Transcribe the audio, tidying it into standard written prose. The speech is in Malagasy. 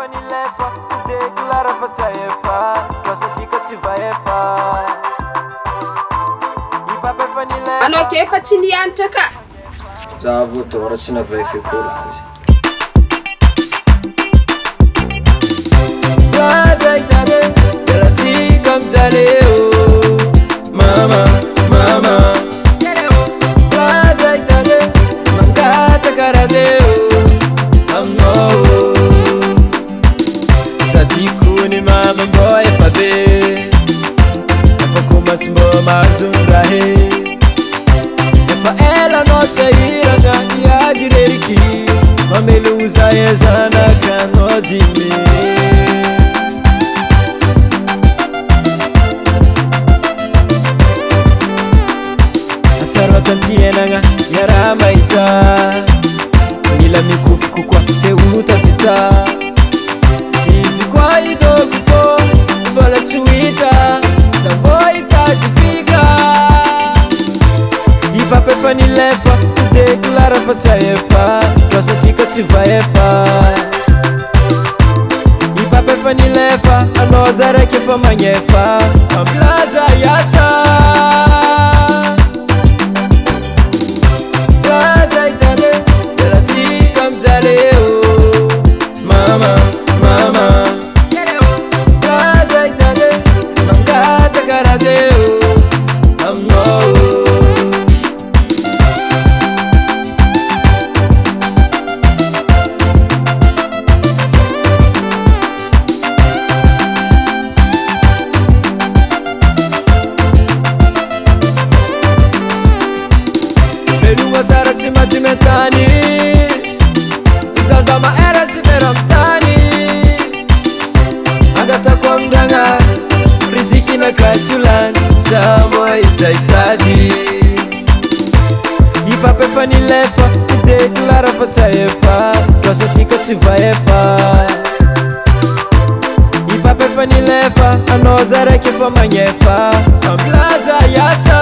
fanilefa deklara fa tsy ahefa lôsasika tsy vahefa ipapa fanilefa anao ke efa tsy nianatra ka za voadora tsy navay fekorazy laza itare yaratsika mijaleo mama mama laza itare mangata karadeo amnao satikuni mama mbo efa be efa komasy mbo mazondrahe efa ela nosa irana iady reriky mameloza e zanaka dime asarwatantienanga yara maita nila mikufuku kwa teuta vita izi kwa idogo fo vola tsuita saboi patifika ipape fanilefa deklara fa tsy ahefa lôsasika tsy vahefa ipape fanilefa anao zaraiky efa magnefa amlaza yasa laza itane yaratsika mijaleo mama mama laza itane mangata karadeo amnao Sara tsy matimetany zaza maera tsy meramtany agatako amindagna rizikina katsulany samo itaitady ipape fanilefa deklara fa tsy ahefa lôsasika tsy vahefa ipape fanilefa anao zaraiky efa magnefa amlaza yasa